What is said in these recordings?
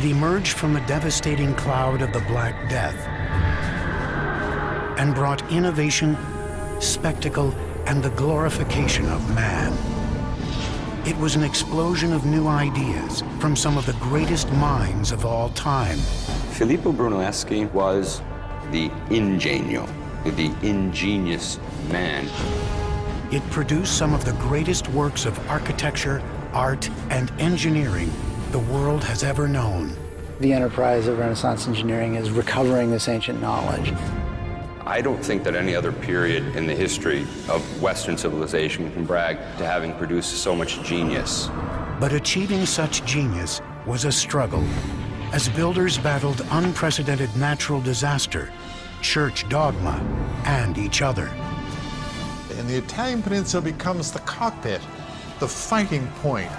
it emerged from the devastating cloud of the Black Death and brought innovation, spectacle, and the glorification of man. It was an explosion of new ideas from some of the greatest minds of all time. Filippo Brunelleschi was the ingenio, the ingenious man. It produced some of the greatest works of architecture, art, and engineering the world has ever known. The enterprise of Renaissance engineering is recovering this ancient knowledge. I don't think that any other period in the history of Western civilization can brag to having produced so much genius. But achieving such genius was a struggle, as builders battled unprecedented natural disaster, church dogma, and each other. And the Italian peninsula becomes the cockpit, the fighting point.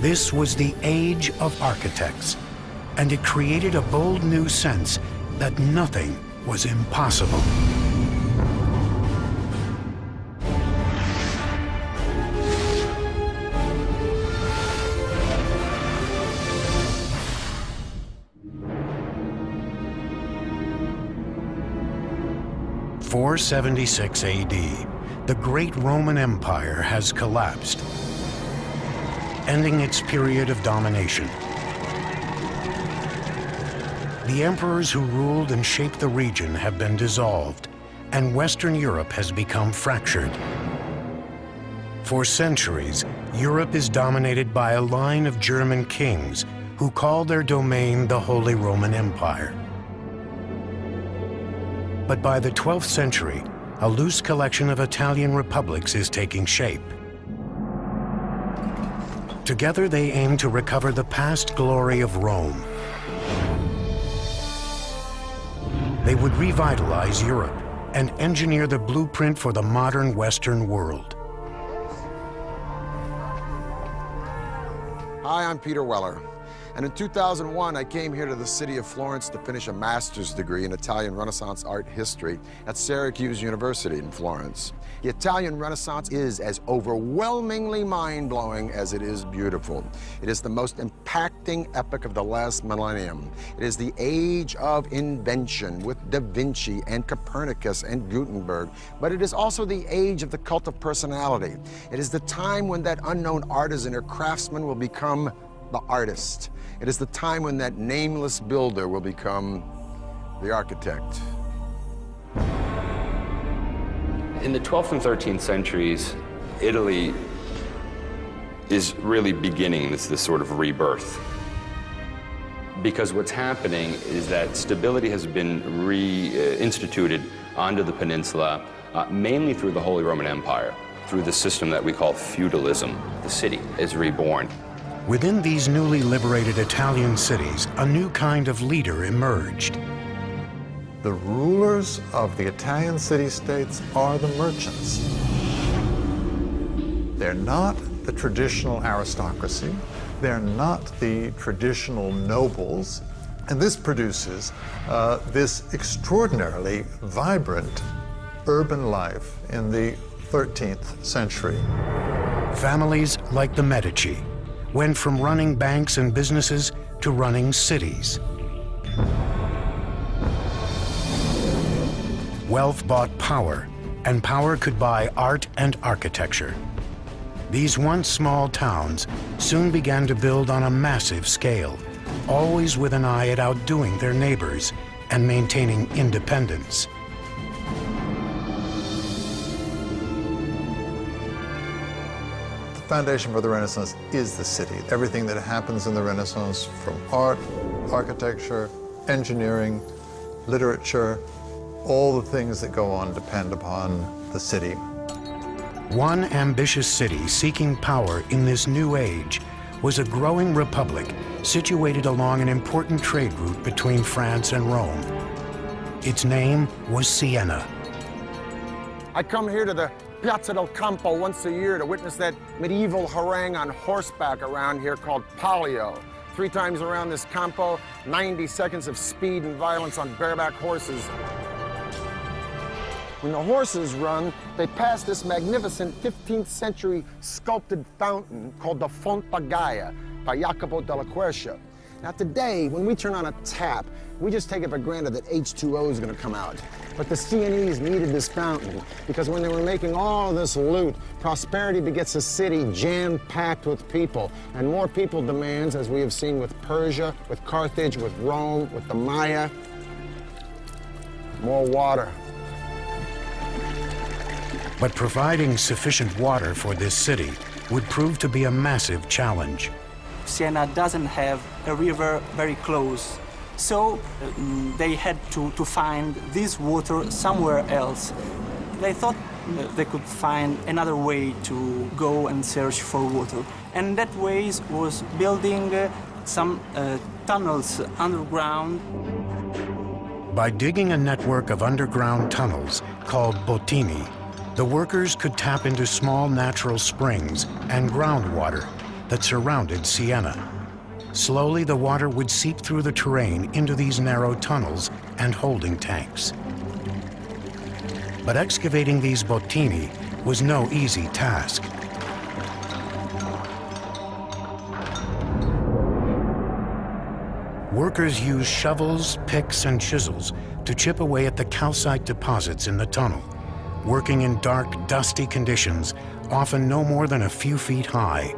This was the age of architects, and it created a bold new sense that nothing was impossible. In 476 AD, the great Roman Empire has collapsed, ending its period of domination. The emperors who ruled and shaped the region have been dissolved, and Western Europe has become fractured. For centuries, Europe is dominated by a line of German kings who call their domain the Holy Roman Empire. But by the 12th century, a loose collection of Italian republics is taking shape. Together, they aim to recover the past glory of Rome. They would revitalize Europe and engineer the blueprint for the modern Western world. Hi, I'm Peter Weller. And in 2001, I came here to the city of Florence to finish a master's degree in Italian Renaissance art history at Syracuse University in Florence. The Italian Renaissance is as overwhelmingly mind-blowing as it is beautiful. It is the most impacting epoch of the last millennium. It is the age of invention with Da Vinci and Copernicus and Gutenberg, but it is also the age of the cult of personality. It is the time when that unknown artisan or craftsman will become the artist. It is the time when that nameless builder will become the architect. In the 12th and 13th centuries, Italy is really beginning this sort of rebirth. Because what's happening is that stability has been reinstituted onto the peninsula, mainly through the Holy Roman Empire, through the system that we call feudalism. The city is reborn. Within these newly liberated Italian cities, a new kind of leader emerged. The rulers of the Italian city-states are the merchants. They're not the traditional aristocracy. They're not the traditional nobles. And this produces this extraordinarily vibrant urban life in the 13th century. Families like the Medici went from running banks and businesses to running cities. Wealth bought power, and power could buy art and architecture. These once small towns soon began to build on a massive scale, always with an eye at outdoing their neighbors and maintaining independence. The foundation for the Renaissance is the city. Everything that happens in the Renaissance, from art, architecture, engineering, literature, all the things that go on depend upon the city. One ambitious city seeking power in this new age was a growing republic situated along an important trade route between France and Rome. Its name was Siena. I come here to the Piazza del Campo once a year to witness that medieval harangue on horseback around here called Palio. 3 times around this Campo, 90 seconds of speed and violence on bareback horses. When the horses run, they pass this magnificent 15th century sculpted fountain called the Fonte Gaia by Jacopo della Quercia. Now today, when we turn on a tap, we just take it for granted that H2O is going to come out. But the Sienese needed this fountain because when they were making all this loot, prosperity begets a city jam-packed with people. And more people demands, as we have seen with Persia, with Carthage, with Rome, with the Maya, more water. But providing sufficient water for this city would prove to be a massive challenge. Siena doesn't have a river very close, so they had to find this water somewhere else. They thought they could find another way to go and search for water, and that way was building some tunnels underground. By digging a network of underground tunnels called bottini, the workers could tap into small natural springs and groundwater that surrounded Siena. Slowly, the water would seep through the terrain into these narrow tunnels and holding tanks. But excavating these bottini was no easy task. Workers used shovels, picks, and chisels to chip away at the calcite deposits in the tunnel, working in dark, dusty conditions, often no more than a few feet high.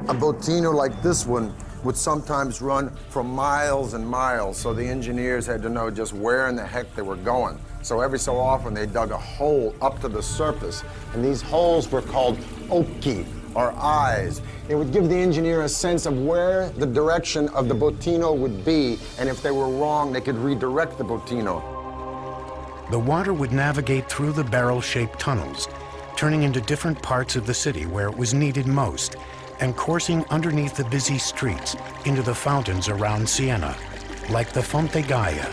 A bottino like this one would sometimes run for miles and miles, so the engineers had to know just where in the heck they were going. So every so often they dug a hole up to the surface, and these holes were called occhi, or eyes. It would give the engineer a sense of where the direction of the bottino would be, and if they were wrong, they could redirect the bottino. The water would navigate through the barrel-shaped tunnels, turning into different parts of the city where it was needed most, and coursing underneath the busy streets into the fountains around Siena, like the Fonte Gaia.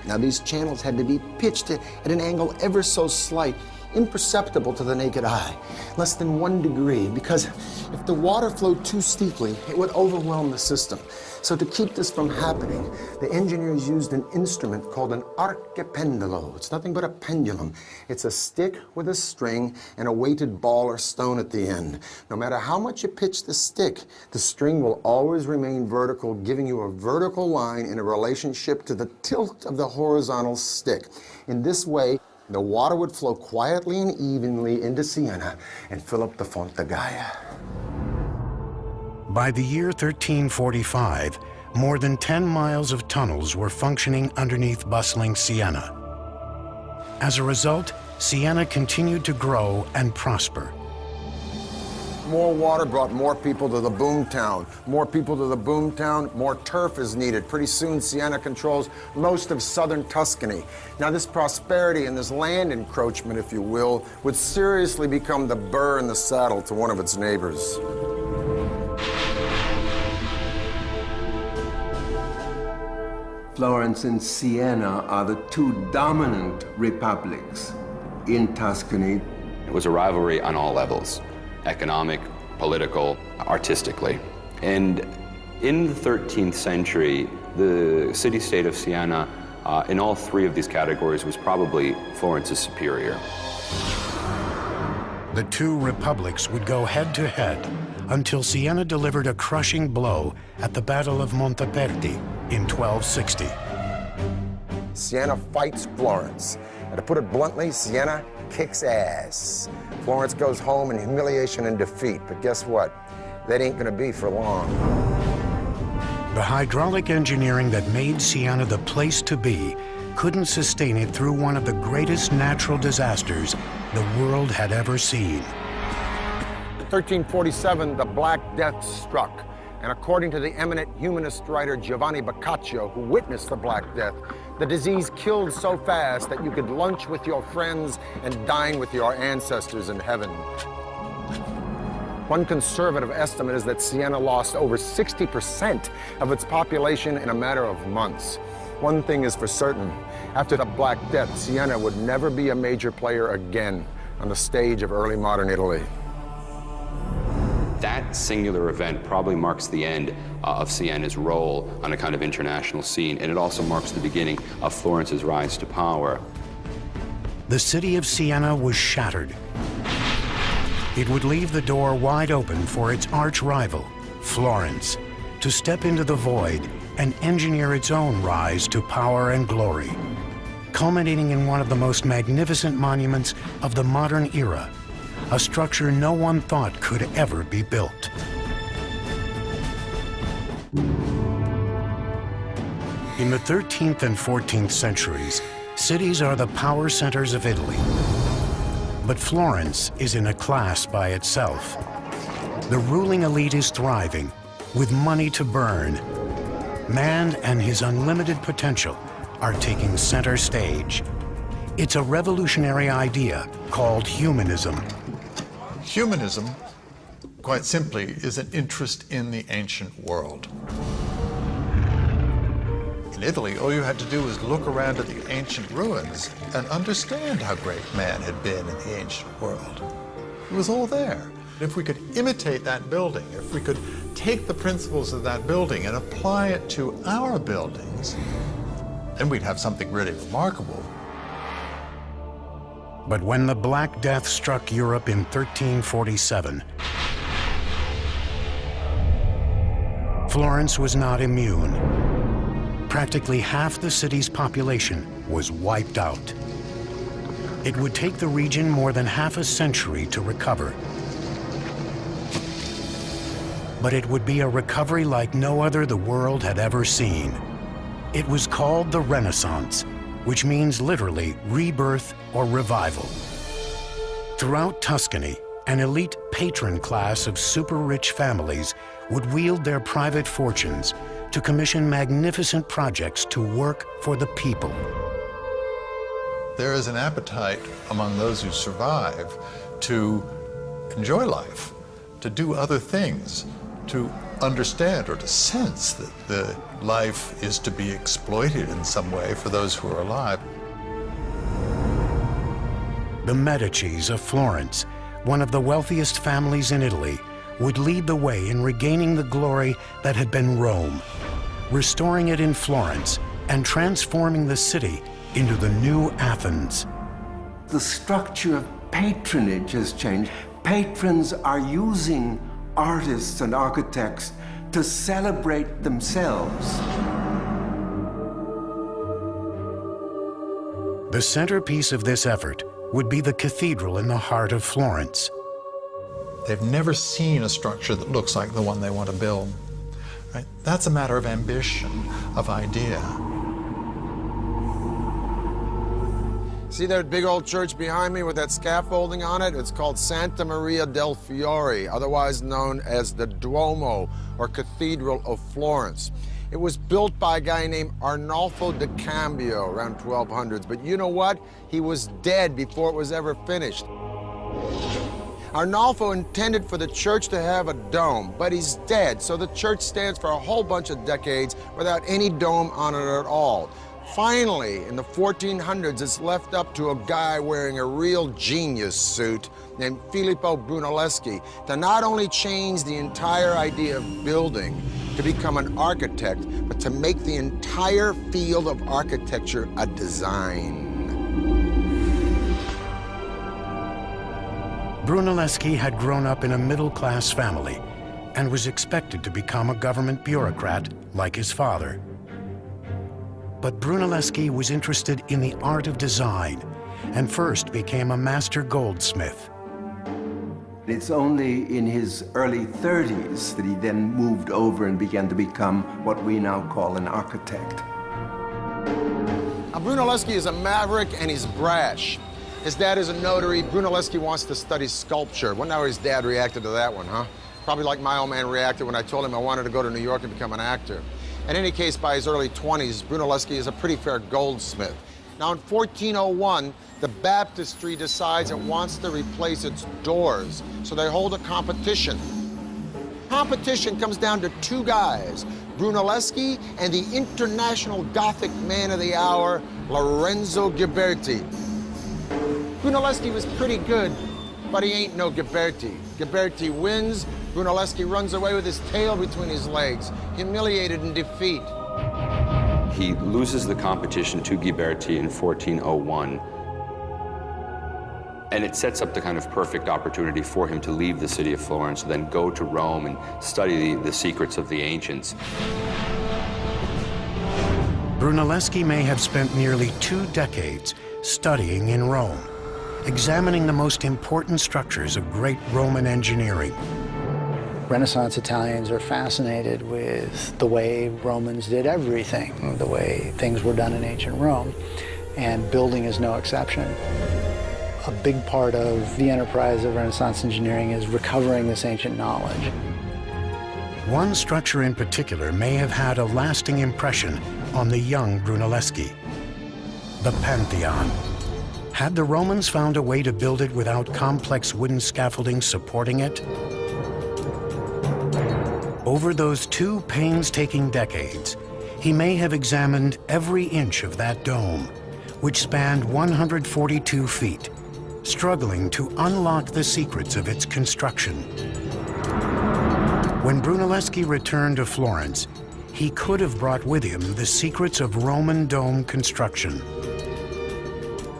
Now these channels had to be pitched at an angle ever so slight, imperceptible to the naked eye, less than 1 degree, because if the water flowed too steeply, it would overwhelm the system. So to keep this from happening, the engineers used an instrument called an archipendolo. It's nothing but a pendulum. It's a stick with a string and a weighted ball or stone at the end. No matter how much you pitch the stick, the string will always remain vertical, giving you a vertical line in a relationship to the tilt of the horizontal stick. In this way, the water would flow quietly and evenly into Siena and fill up the Fonte Gaia. By the year 1345, more than 10 miles of tunnels were functioning underneath bustling Siena. As a result, Siena continued to grow and prosper. More water brought more people to the boomtown. More people to the boomtown, more turf is needed. Pretty soon, Siena controls most of southern Tuscany. Now, this prosperity and this land encroachment, if you will, would seriously become the burr in the saddle to one of its neighbors. Florence and Siena are the two dominant republics in Tuscany. It was a rivalry on all levels: economic, political, artistically. And in the 13th century, the city-state of Siena, in all three of these categories, was probably Florence's superior. The two republics would go head-to-head until Siena delivered a crushing blow at the Battle of Monteperti in 1260. Siena fights Florence. And to put it bluntly, Siena kicks ass. Florence goes home in humiliation and defeat, but guess what? That ain't gonna be for long. The hydraulic engineering that made Siena the place to be couldn't sustain it through one of the greatest natural disasters the world had ever seen. In 1347, the Black Death struck. And according to the eminent humanist writer Giovanni Boccaccio, who witnessed the Black Death, the disease killed so fast that you could lunch with your friends and dine with your ancestors in heaven. One conservative estimate is that Siena lost over 60% of its population in a matter of months. One thing is for certain, after the Black Death, Siena would never be a major player again on the stage of early modern Italy. That singular event probably marks the end of Siena's role on a kind of international scene, and it also marks the beginning of Florence's rise to power. The city of Siena was shattered. It would leave the door wide open for its arch-rival, Florence, to step into the void and engineer its own rise to power and glory, culminating in one of the most magnificent monuments of the modern era, a structure no one thought could ever be built. In the 13th and 14th centuries, cities are the power centers of Italy. But Florence is in a class by itself. The ruling elite is thriving, with money to burn. Man and his unlimited potential are taking center stage. It's a revolutionary idea called humanism. Humanism, quite simply, is an interest in the ancient world. In Italy, all you had to do was look around at the ancient ruins and understand how great man had been in the ancient world. It was all there. If we could imitate that building, if we could take the principles of that building and apply it to our buildings, then we'd have something really remarkable. But when the Black Death struck Europe in 1347, Florence was not immune. Practically half the city's population was wiped out. It would take the region more than half a century to recover. But it would be a recovery like no other the world had ever seen. It was called the Renaissance, which means literally rebirth or revival. Throughout Tuscany, an elite patron class of super-rich families would wield their private fortunes to commission magnificent projects to work for the people. There is an appetite among those who survive to enjoy life, to do other things, to understand or to sense that the life is to be exploited in some way for those who are alive. The Medicis of Florence, one of the wealthiest families in Italy, would lead the way in regaining the glory that had been Rome, restoring it in Florence and transforming the city into the new Athens. The structure of patronage has changed. Patrons are using artists and architects to celebrate themselves. The centerpiece of this effort would be the cathedral in the heart of Florence. They've never seen a structure that looks like the one they want to build. Right? That's a matter of ambition, of idea. See that big old church behind me with that scaffolding on it? It's called Santa Maria del Fiore, otherwise known as the Duomo, or Cathedral of Florence. It was built by a guy named Arnolfo da Cambio around 1200s, but you know what? He was dead before it was ever finished. Arnolfo intended for the church to have a dome, but he's dead, so the church stands for a whole bunch of decades without any dome on it at all. Finally, in the 1400s, it's left up to a guy wearing a real genius suit named Filippo Brunelleschi to not only change the entire idea of building, to become an architect, but to make the entire field of architecture a design. Brunelleschi had grown up in a middle-class family and was expected to become a government bureaucrat like his father. But Brunelleschi was interested in the art of design and first became a master goldsmith. It's only in his early 30s that he then moved over and began to become what we now call an architect. Now, Brunelleschi is a maverick and he's brash. His dad is a notary. Brunelleschi wants to study sculpture. Wonder how his dad reacted to that one, huh? Probably like my old man reacted when I told him I wanted to go to New York and become an actor. In any case, by his early 20s, Brunelleschi is a pretty fair goldsmith. Now, in 1401, the baptistry decides it wants to replace its doors, so they hold a competition. Competition comes down to two guys, Brunelleschi and the international Gothic man of the hour, Lorenzo Ghiberti. Brunelleschi was pretty good, but he ain't no Ghiberti. Ghiberti wins, Brunelleschi runs away with his tail between his legs, humiliated in defeat. He loses the competition to Ghiberti in 1401. And it sets up the kind of perfect opportunity for him to leave the city of Florence, then go to Rome and study the secrets of the ancients. Brunelleschi may have spent nearly 2 decades studying in Rome, examining the most important structures of great Roman engineering. Renaissance Italians are fascinated with the way Romans did everything, the way things were done in ancient Rome, and building is no exception. A big part of the enterprise of Renaissance engineering is recovering this ancient knowledge. One structure in particular may have had a lasting impression on the young Brunelleschi: the Pantheon. Had the Romans found a way to build it without complex wooden scaffolding supporting it? Over those 2 painstaking decades, he may have examined every inch of that dome, which spanned 142 feet, struggling to unlock the secrets of its construction. When Brunelleschi returned to Florence, he could have brought with him the secrets of Roman dome construction.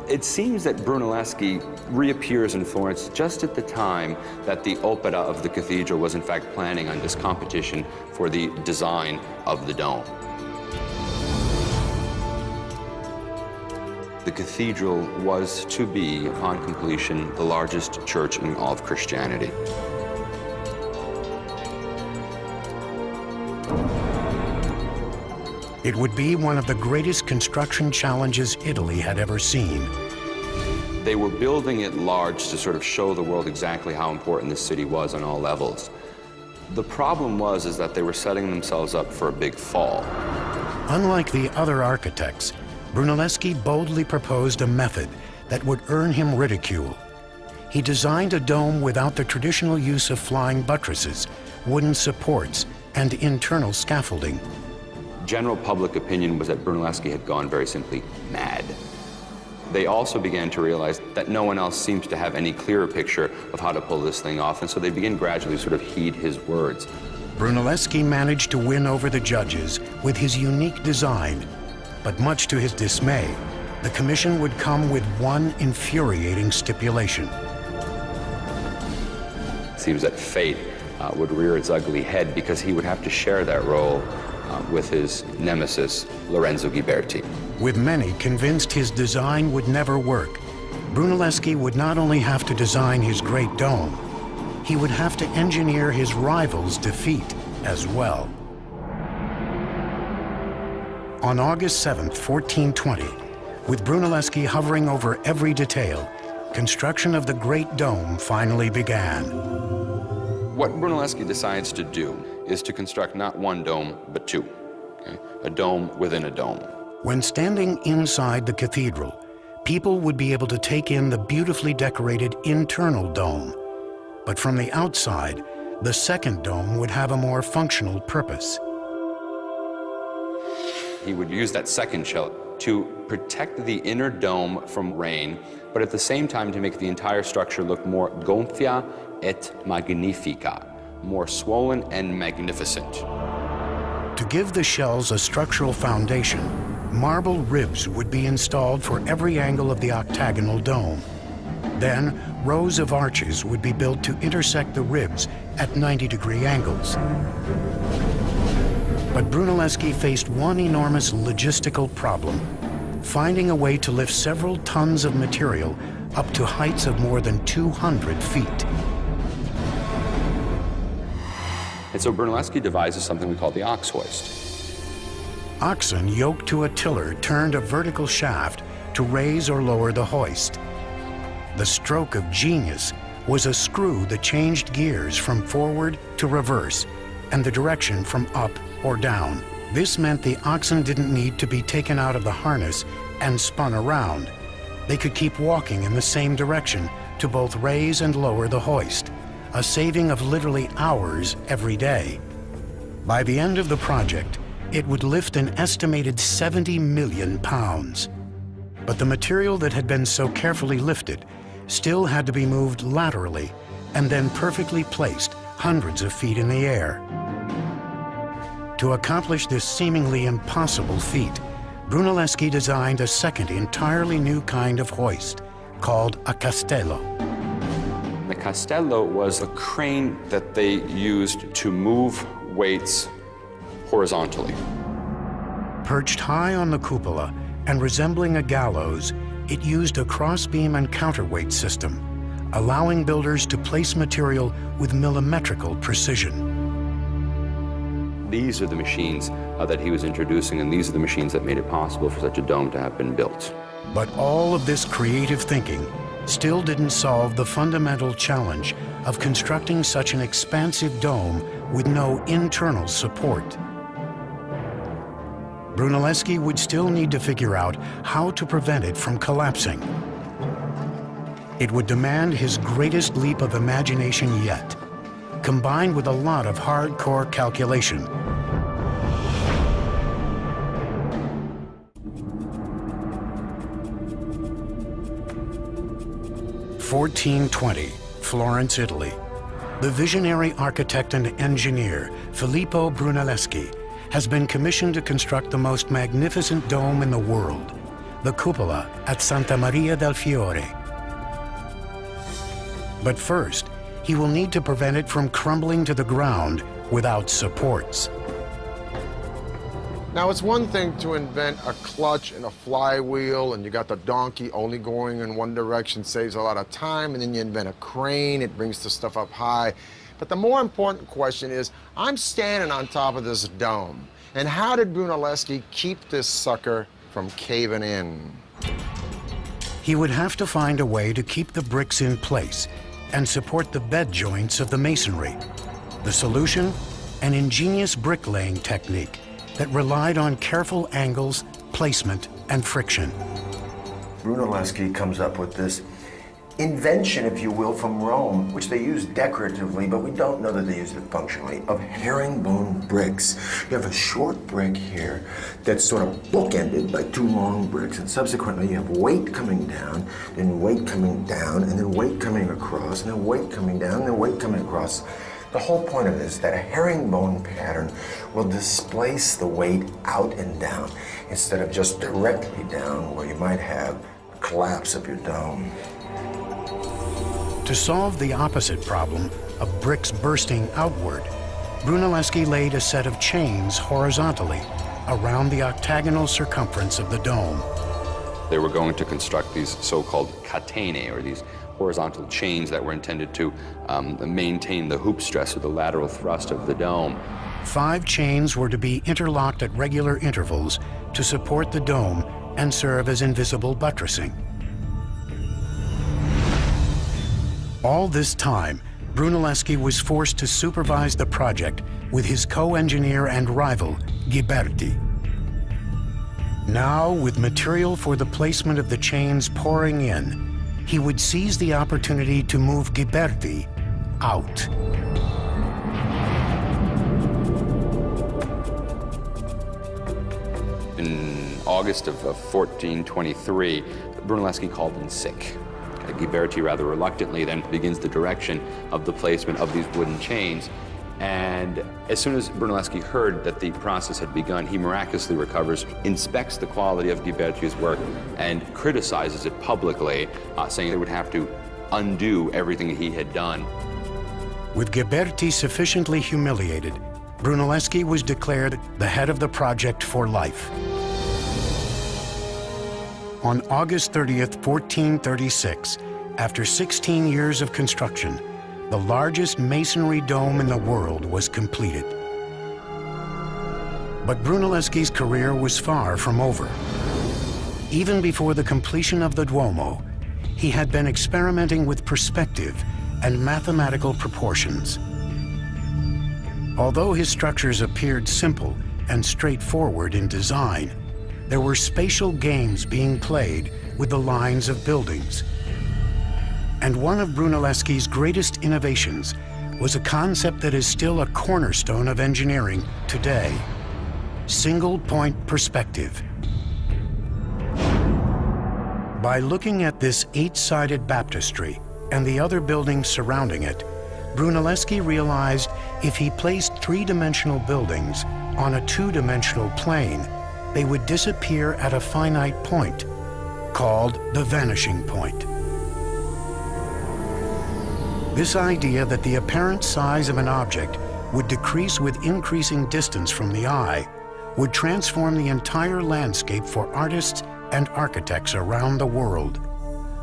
It seems that Brunelleschi reappears in Florence just at the time that the opera of the cathedral was in fact planning on this competition for the design of the dome. The cathedral was to be, upon completion, the largest church in all of Christianity. It would be one of the greatest construction challenges Italy had ever seen. They were building it large to sort of show the world exactly how important this city was on all levels. The problem is that they were setting themselves up for a big fall. Unlike the other architects, Brunelleschi boldly proposed a method that would earn him ridicule. He designed a dome without the traditional use of flying buttresses, wooden supports, and internal scaffolding. General public opinion was that Brunelleschi had gone very simply mad. They also began to realize that no one else seems to have any clearer picture of how to pull this thing off, and so they begin gradually sort of heed his words. Brunelleschi managed to win over the judges with his unique design, but much to his dismay, the commission would come with one infuriating stipulation. It seems that fate would rear its ugly head because he would have to share that role with his nemesis, Lorenzo Ghiberti. With many convinced his design would never work, Brunelleschi would not only have to design his great dome, he would have to engineer his rival's defeat as well. On August 7th, 1420, with Brunelleschi hovering over every detail, construction of the Great Dome finally began. What Brunelleschi decides to do is to construct not one dome, but 2. Okay? A dome within a dome. When standing inside the cathedral, people would be able to take in the beautifully decorated internal dome. But from the outside, the second dome would have a more functional purpose. He would use that second shell to protect the inner dome from rain, but at the same time to make the entire structure look more gonfia et magnifica, more swollen and magnificent. To give the shells a structural foundation, marble ribs would be installed for every angle of the octagonal dome. Then, rows of arches would be built to intersect the ribs at 90-degree angles. But Brunelleschi faced one enormous logistical problem: finding a way to lift several tons of material up to heights of more than 200 feet. And so Brunelleschi devises something we call the ox hoist. Oxen yoked to a tiller turned a vertical shaft to raise or lower the hoist. The stroke of genius was a screw that changed gears from forward to reverse and the direction from up or down. This meant the oxen didn't need to be taken out of the harness and spun around. They could keep walking in the same direction to both raise and lower the hoist, a saving of literally hours every day. By the end of the project, it would lift an estimated 70 million pounds. But the material that had been so carefully lifted still had to be moved laterally and then perfectly placed hundreds of feet in the air. To accomplish this seemingly impossible feat, Brunelleschi designed a second entirely new kind of hoist called a castello. The castello was a crane that they used to move weights horizontally. Perched high on the cupola and resembling a gallows, it used a crossbeam and counterweight system, allowing builders to place material with millimetrical precision. These are the machines that he was introducing, and these are the machines that made it possible for such a dome to have been built. But all of this creative thinking still didn't solve the fundamental challenge of constructing such an expansive dome with no internal support. Brunelleschi would still need to figure out how to prevent it from collapsing. It would demand his greatest leap of imagination yet, combined with a lot of hardcore calculation. (1420), Florence, Italy. The visionary architect and engineer, Filippo Brunelleschi, has been commissioned to construct the most magnificent dome in the world, the cupola at Santa Maria del Fiore. But first, he will need to prevent it from crumbling to the ground without supports. Now, it's one thing to invent a clutch and a flywheel, and you got the donkey only going in one direction, saves a lot of time, and then you invent a crane, it brings the stuff up high. But the more important question is, I'm standing on top of this dome, and how did Brunelleschi keep this sucker from caving in? He would have to find a way to keep the bricks in place and support the bed joints of the masonry. The solution? An ingenious bricklaying technique that relied on careful angles, placement, and friction. Brunelleschi comes up with this invention, if you will, from Rome, which they use decoratively, but we don't know that they use it functionally, of herringbone bricks. You have a short brick here that's sort of bookended by two long bricks, and subsequently you have weight coming down, then weight coming down, and then weight coming across, and then weight coming down, and then weight coming across. The whole point of it is that a herringbone pattern will displace the weight out and down instead of just directly down, where you might have a collapse of your dome. To solve the opposite problem of bricks bursting outward, Brunelleschi laid a set of chains horizontally around the octagonal circumference of the dome. They were going to construct these so-called catene, or these horizontal chains that were intended to maintain the hoop stress or the lateral thrust of the dome. 5 chains were to be interlocked at regular intervals to support the dome and serve as invisible buttressing. All this time, Brunelleschi was forced to supervise the project with his co-engineer and rival, Ghiberti. Now, with material for the placement of the chains pouring in, he would seize the opportunity to move Ghiberti out. In August of 1423, Brunelleschi called in sick. Ghiberti rather reluctantly then begins the direction of the placement of these wooden chains. And as soon as Brunelleschi heard that the process had begun, he miraculously recovers, inspects the quality of Ghiberti's work, and criticizes it publicly, saying they would have to undo everything he had done. With Ghiberti sufficiently humiliated, Brunelleschi was declared the head of the project for life. On August 30th, 1436, after 16 years of construction, the largest masonry dome in the world was completed. But Brunelleschi's career was far from over. Even before the completion of the Duomo, he had been experimenting with perspective and mathematical proportions. Although his structures appeared simple and straightforward in design, there were spatial games being played with the lines of buildings. And one of Brunelleschi's greatest innovations was a concept that is still a cornerstone of engineering today: single-point perspective. By looking at this 8-sided baptistry and the other buildings surrounding it, Brunelleschi realized if he placed three-dimensional buildings on a two-dimensional plane, they would disappear at a finite point, called the vanishing point. This idea that the apparent size of an object would decrease with increasing distance from the eye would transform the entire landscape for artists and architects around the world,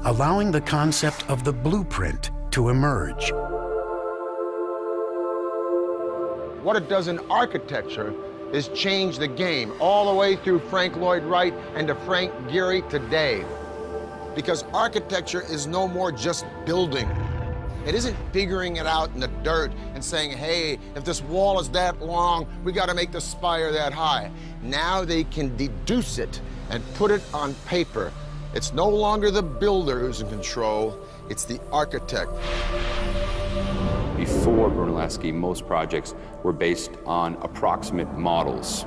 allowing the concept of the blueprint to emerge. What it does in architecture is change the game all the way through Frank Lloyd Wright and to Frank Gehry today. Because architecture is no more just building. It isn't figuring it out in the dirt and saying, hey, if this wall is that long, we got to make the spire that high. Now they can deduce it and put it on paper. It's no longer the builder who's in control, it's the architect. Before Brunelleschi, most projects were based on approximate models.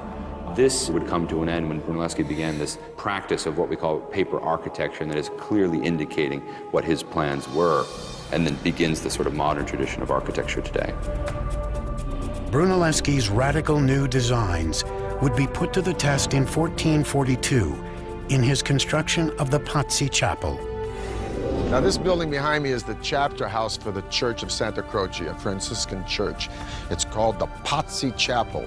This would come to an end when Brunelleschi began this practice of what we call paper architecture, and that is clearly indicating what his plans were, and then begins the sort of modern tradition of architecture today. Brunelleschi's radical new designs would be put to the test in 1442 in his construction of the Pazzi Chapel. Now, this building behind me is the chapter house for the Church of Santa Croce, a Franciscan church. It's called the Pazzi Chapel.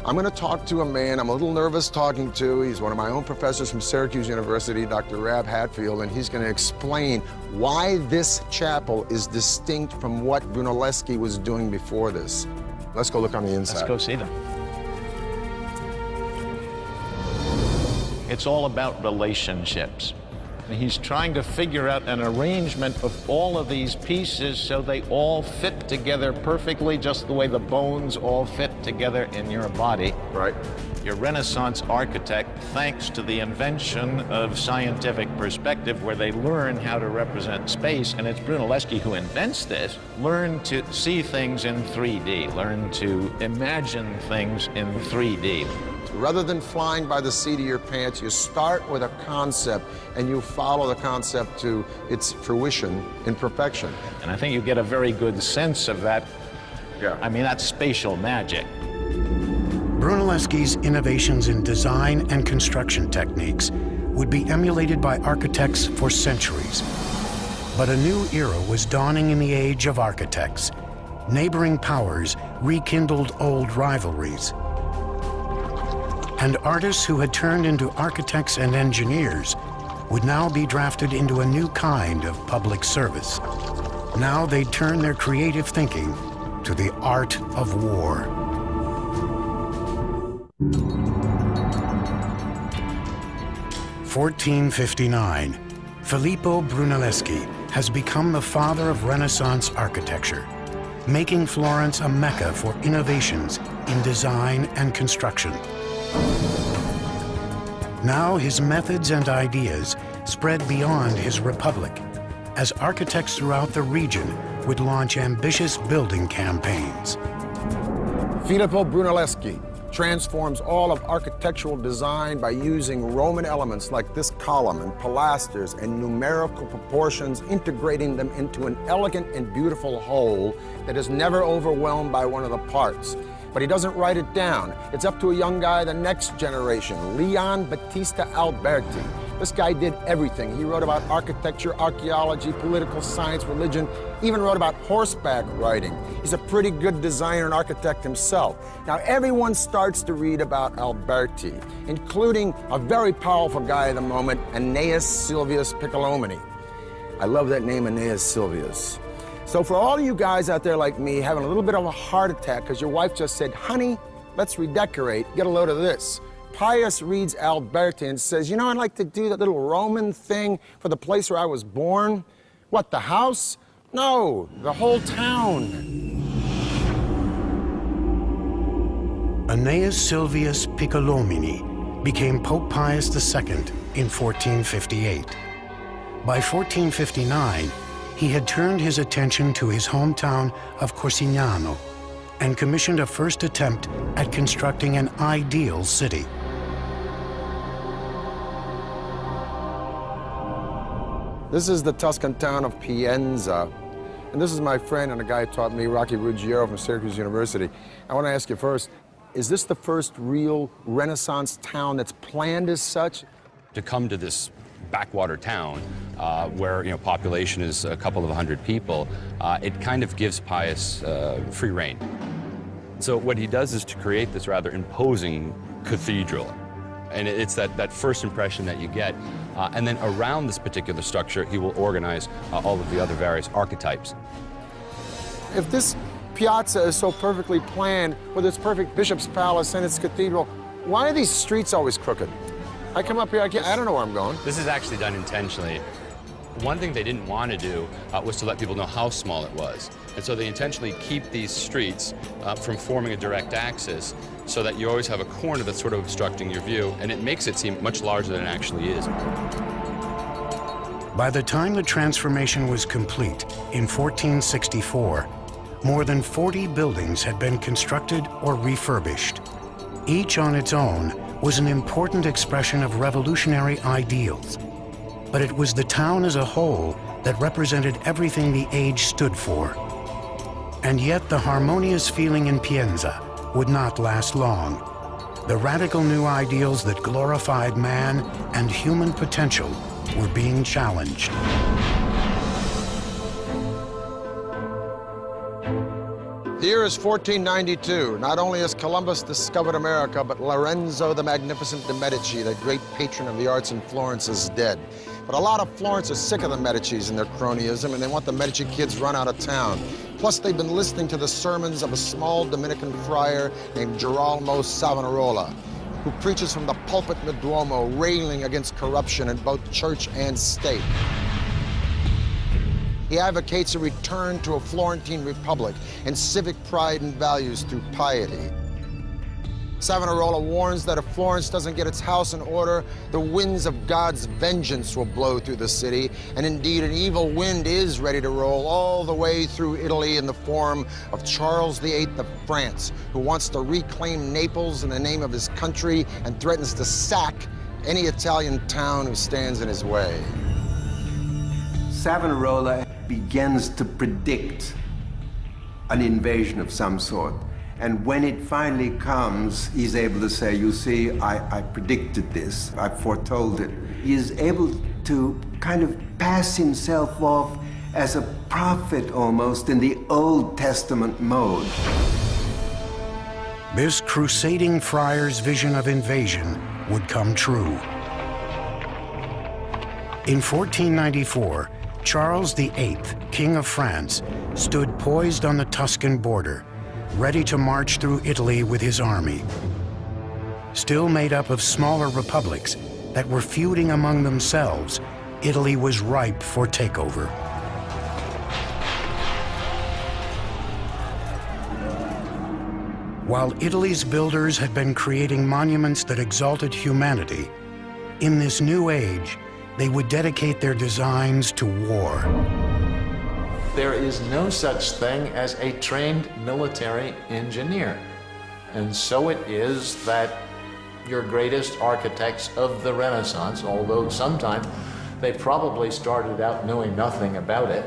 I'm going to talk to a man I'm a little nervous talking to. He's one of my own professors from Syracuse University, Dr. Rab Hatfield, and he's going to explain why this chapel is distinct from what Brunelleschi was doing before this. Let's go look on the inside. Let's go see them. It's all about relationships. He's trying to figure out an arrangement of all of these pieces so they all fit together perfectly, just the way the bones all fit together in your body. Right. Your Renaissance architect, thanks to the invention of scientific perspective, where they learn how to represent space, and it's Brunelleschi who invents this, learn to see things in 3D, learn to imagine things in 3D. Rather than flying by the seat of your pants, you start with a concept and you follow the concept to its fruition in perfection. And I think you get a very good sense of that. Yeah. I mean, that's spatial magic. Brunelleschi's innovations in design and construction techniques would be emulated by architects for centuries. But a new era was dawning in the age of architects. Neighboring powers rekindled old rivalries. And artists who had turned into architects and engineers would now be drafted into a new kind of public service. Now they'd turn their creative thinking to the art of war. (1459). Filippo Brunelleschi has become the father of Renaissance architecture, making Florence a mecca for innovations in design and construction. Now his methods and ideas spread beyond his republic, as architects throughout the region would launch ambitious building campaigns. Filippo Brunelleschi transforms all of architectural design by using Roman elements like this column and pilasters and numerical proportions, integrating them into an elegant and beautiful whole that is never overwhelmed by one of the parts. But he doesn't write it down. It's up to a young guy, the next generation, Leon Battista Alberti. This guy did everything. He wrote about architecture, archaeology, political science, religion, even wrote about horseback riding. He's a pretty good designer and architect himself. Now, everyone starts to read about Alberti, including a very powerful guy at the moment, Aeneas Silvius Piccolomini. I love that name, Aeneas Silvius. So for all of you guys out there like me having a little bit of a heart attack because your wife just said, honey, let's redecorate, get a load of this. Pius reads Alberti and says, you know, I'd like to do that little Roman thing for the place where I was born. What, the house? No, the whole town. Aeneas Silvius Piccolomini became Pope Pius II in 1458. By 1459, he had turned his attention to his hometown of Corsignano and commissioned a first attempt at constructing an ideal city. This is the Tuscan town of Pienza. And this is my friend and a guy who taught me, Rocky Ruggiero from Syracuse University. I want to ask you first, is this the first real Renaissance town that's planned as such? To come to this backwater town where, you know, population is a couple of hundred people, it kind of gives Pius free rein. So what he does is to create this rather imposing cathedral. And it's that first impression that you get. And then around this particular structure, he will organize all of the other various archetypes. If this piazza is so perfectly planned, with its perfect bishop's palace and its cathedral, why are these streets always crooked? I come up here, I don't know where I'm going. This is actually done intentionally. One thing they didn't want to do was to let people know how small it was. And so they intentionally keep these streets from forming a direct axis so that you always have a corner that's sort of obstructing your view, and it makes it seem much larger than it actually is. By the time the transformation was complete in 1464, more than 40 buildings had been constructed or refurbished. Each on its own was an important expression of revolutionary ideals. But it was the town as a whole that represented everything the age stood for. And yet the harmonious feeling in Pienza would not last long. The radical new ideals that glorified man and human potential were being challenged. The year is 1492. Not only has Columbus discovered America, but Lorenzo the Magnificent de' Medici, the great patron of the arts in Florence, is dead. But a lot of Florence is sick of the Medicis and their cronyism, and they want the Medici kids run out of town. Plus, they've been listening to the sermons of a small Dominican friar named Girolamo Savonarola, who preaches from the pulpit in the Duomo, railing against corruption in both church and state. He advocates a return to a Florentine republic and civic pride and values through piety. Savonarola warns that if Florence doesn't get its house in order, the winds of God's vengeance will blow through the city, and indeed an evil wind is ready to roll all the way through Italy in the form of Charles VIII of France, who wants to reclaim Naples in the name of his country and threatens to sack any Italian town who stands in his way. Savonarola begins to predict an invasion of some sort. And when it finally comes, he's able to say, you see, I predicted this, I foretold it. He is able to kind of pass himself off as a prophet almost in the Old Testament mode. This crusading friar's vision of invasion would come true. In 1494, Charles VIII, King of France, stood poised on the Tuscan border, ready to march through Italy with his army. Still made up of smaller republics that were feuding among themselves, Italy was ripe for takeover. While Italy's builders had been creating monuments that exalted humanity, in this new age, they would dedicate their designs to war. There is no such thing as a trained military engineer. And so it is that your greatest architects of the Renaissance, although sometimes they probably started out knowing nothing about it,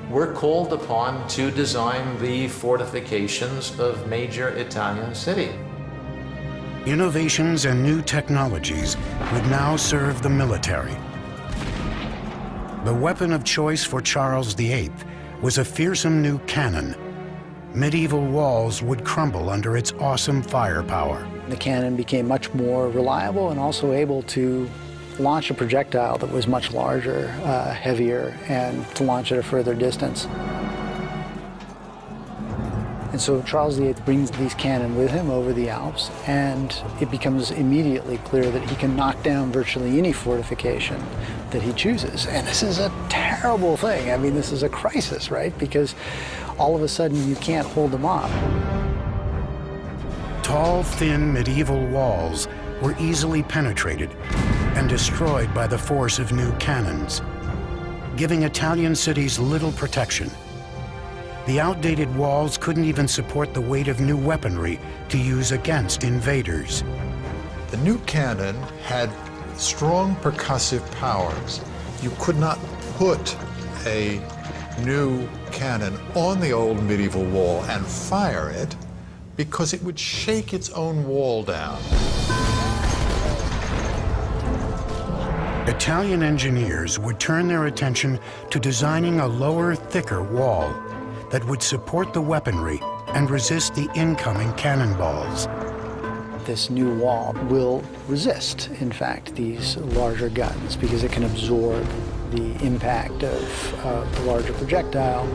were called upon to design the fortifications of major Italian cities. Innovations and new technologies would now serve the military. The weapon of choice for Charles VIII was a fearsome new cannon. Medieval walls would crumble under its awesome firepower. The cannon became much more reliable and also able to launch a projectile that was much larger, heavier, and to launch at a further distance. And so Charles VIII brings these cannon with him over the Alps, and it becomes immediately clear that he can knock down virtually any fortification that he chooses. And this is a terrible thing. I mean, this is a crisis, right? Because all of a sudden you can't hold them off. Tall, thin medieval walls were easily penetrated and destroyed by the force of new cannons, giving Italian cities little protection. The outdated walls couldn't even support the weight of new weaponry to use against invaders. The new cannon had strong percussive powers. You could not put a new cannon on the old medieval wall and fire it because it would shake its own wall down. Italian engineers would turn their attention to designing a lower, thicker wall that would support the weaponry and resist the incoming cannonballs. This new wall will resist, in fact, these larger guns because it can absorb the impact of the larger projectile.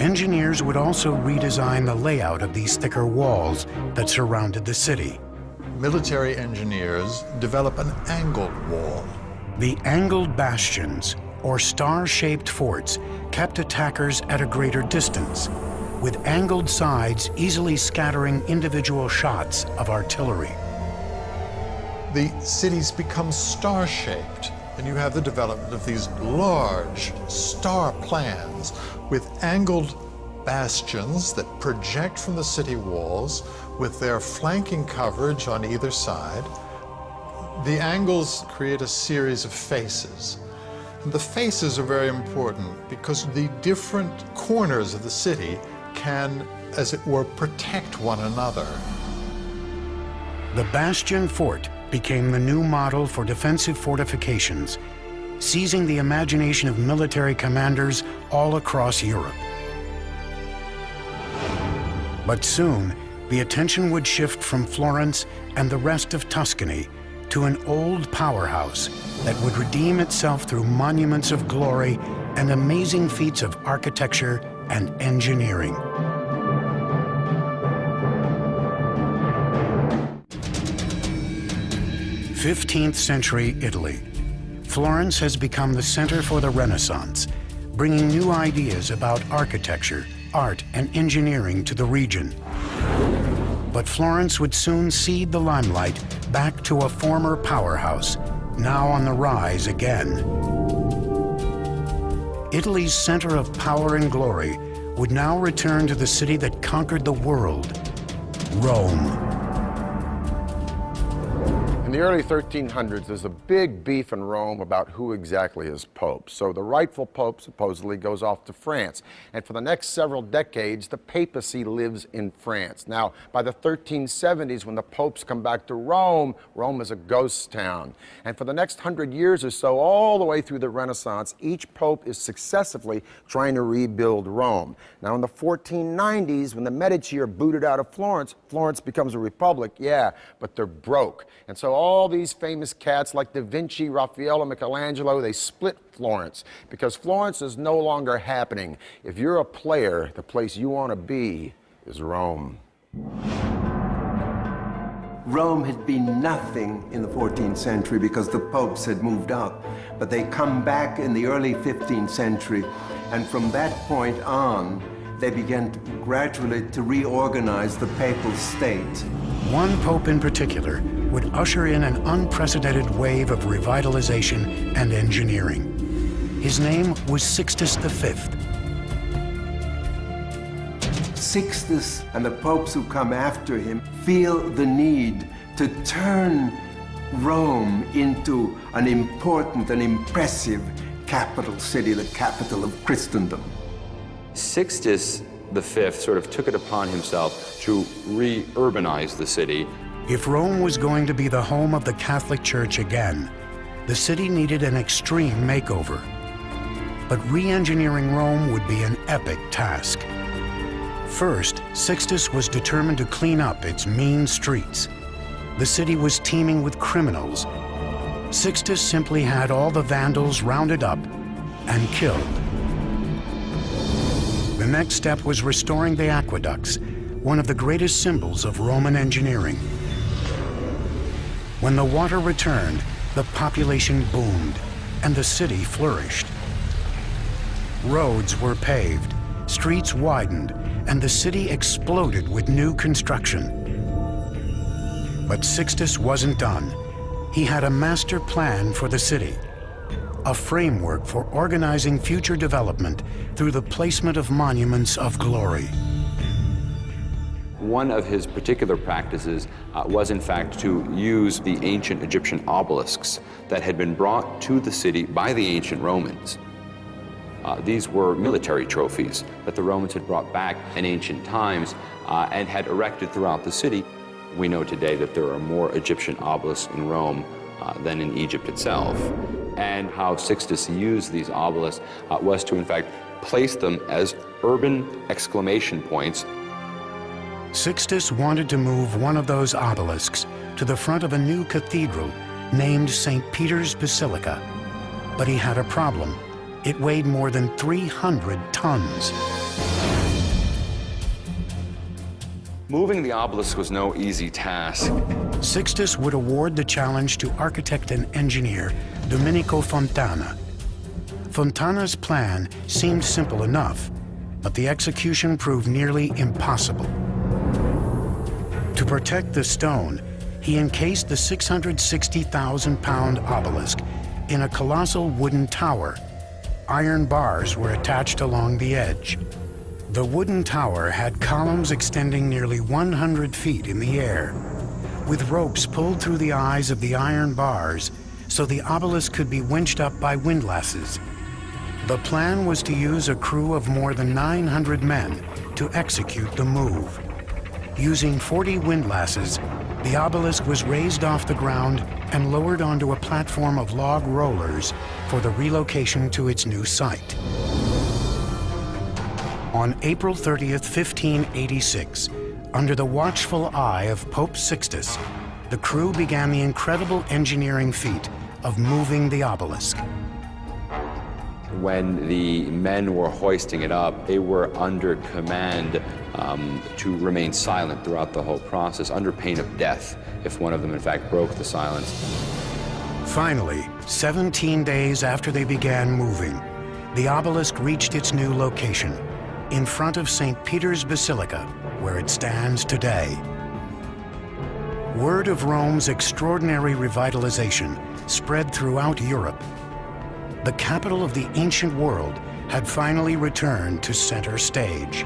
Engineers would also redesign the layout of these thicker walls that surrounded the city. Military engineers develop an angled wall. The angled bastions, or star-shaped forts, kept attackers at a greater distance, with angled sides easily scattering individual shots of artillery. The cities become star-shaped, and you have the development of these large star plans with angled bastions that project from the city walls with their flanking coverage on either side. The angles create a series of faces. And the faces are very important because the different corners of the city can, as it were, protect one another. The bastion fort became the new model for defensive fortifications, seizing the imagination of military commanders all across Europe. But soon, the attention would shift from Florence and the rest of Tuscany to an old powerhouse that would redeem itself through monuments of glory and amazing feats of architecture and engineering. '15th century Italy. Florence has become the center for the Renaissance, bringing new ideas about architecture, art, and engineering to the region. But Florence would soon cede the limelight back to a former powerhouse, now on the rise again. Italy's center of power and glory would now return to the city that conquered the world, Rome. In the early 1300s, there's a big beef in Rome about who exactly is Pope. So the rightful Pope supposedly goes off to France. And for the next several decades, the papacy lives in France. Now, by the 1370s, when the popes come back to Rome, Rome is a ghost town. And for the next 100 years or so, all the way through the Renaissance, each pope is successively trying to rebuild Rome. Now, in the 1490s, when the Medici are booted out of Florence, Florence becomes a republic, yeah, but they're broke. And so all these famous cats like Da Vinci, Raphael, and Michelangelo, they split Florence because Florence is no longer happening. If you're a player, the place you want to be is Rome. Rome had been nothing in the 14th century because the popes had moved out. But they come back in the early 15th century, and from that point on, they began gradually to reorganize the papal state. One pope in particular would usher in an unprecedented wave of revitalization and engineering. His name was Sixtus V. Sixtus and the popes who come after him feel the need to turn Rome into an important and impressive capital city, the capital of Christendom. Sixtus V sort of took it upon himself to re-urbanize the city. If Rome was going to be the home of the Catholic Church again, the city needed an extreme makeover. But re-engineering Rome would be an epic task. First, Sixtus was determined to clean up its mean streets. The city was teeming with criminals. Sixtus simply had all the vandals rounded up and killed. The next step was restoring the aqueducts, one of the greatest symbols of Roman engineering. When the water returned, the population boomed, and the city flourished. Roads were paved, streets widened, and the city exploded with new construction. But Sixtus wasn't done. He had a master plan for the city, a framework for organizing future development through the placement of monuments of glory. One of his particular practices was, in fact, to use the ancient Egyptian obelisks that had been brought to the city by the ancient Romans. These were military trophies that the Romans had brought back in ancient times and had erected throughout the city. We know today that there are more Egyptian obelisks in Rome than in Egypt itself. And how Sixtus used these obelisks was to, in fact, place them as urban exclamation points. Sixtus wanted to move one of those obelisks to the front of a new cathedral named St. Peter's Basilica. But he had a problem. It weighed more than 300 tons. Moving the obelisk was no easy task. Sixtus would award the challenge to architect and engineer Domenico Fontana. Fontana's plan seemed simple enough, but the execution proved nearly impossible. To protect the stone, he encased the 660,000-pound obelisk in a colossal wooden tower. Iron bars were attached along the edge. The wooden tower had columns extending nearly 100 feet in the air, with ropes pulled through the eyes of the iron bars so the obelisk could be winched up by windlasses. The plan was to use a crew of more than 900 men to execute the move. Using 40 windlasses, the obelisk was raised off the ground and lowered onto a platform of log rollers for the relocation to its new site. On April 30th, 1586, under the watchful eye of Pope Sixtus, the crew began the incredible engineering feat of moving the obelisk. When the men were hoisting it up, they were under command to remain silent throughout the whole process, under pain of death if one of them, in fact, broke the silence. Finally, 17 days after they began moving, the obelisk reached its new location, in front of St. Peter's Basilica, where it stands today. Word of Rome's extraordinary revitalization spread throughout Europe. The capital of the ancient world had finally returned to center stage.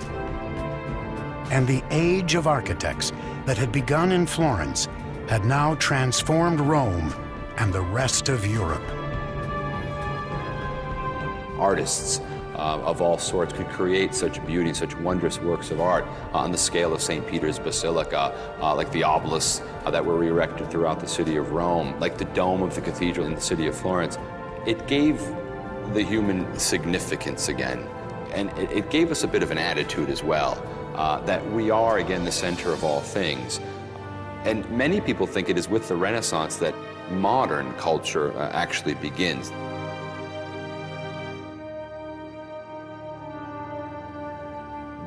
And the age of architects that had begun in Florence had now transformed Rome and the rest of Europe. Artists of all sorts could create such beauty, such wondrous works of art on the scale of St. Peter's Basilica, like the obelisks that were erected throughout the city of Rome, like the dome of the cathedral in the city of Florence. It gave the human significance again, and it gave us a bit of an attitude as well, that we are again the center of all things. And many people think it is with the Renaissance that modern culture actually begins.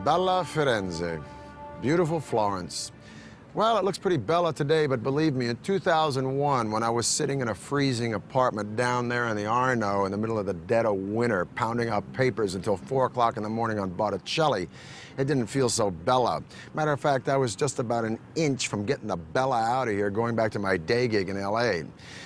Bella Firenze, beautiful Florence. Well, it looks pretty bella today, but believe me, in 2001, when I was sitting in a freezing apartment down there in the Arno in the middle of the dead of winter, pounding out papers until 4 o'clock in the morning on Botticelli, it didn't feel so bella. Matter of fact, I was just about an inch from getting the bella out of here, going back to my day gig in LA.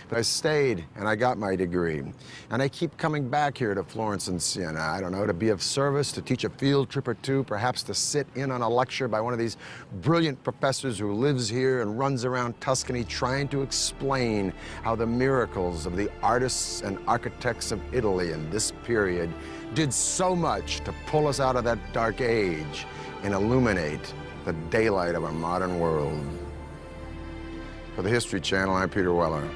But I stayed, and I got my degree. And I keep coming back here to Florence and Siena, I don't know, to be of service, to teach a field trip or two, perhaps to sit in on a lecture by one of these brilliant professors who lives here and runs around Tuscany trying to explain how the miracles of the artists and architects of Italy in this period did so much to pull us out of that dark age and illuminate the daylight of our modern world. For the History Channel, I'm Peter Weller.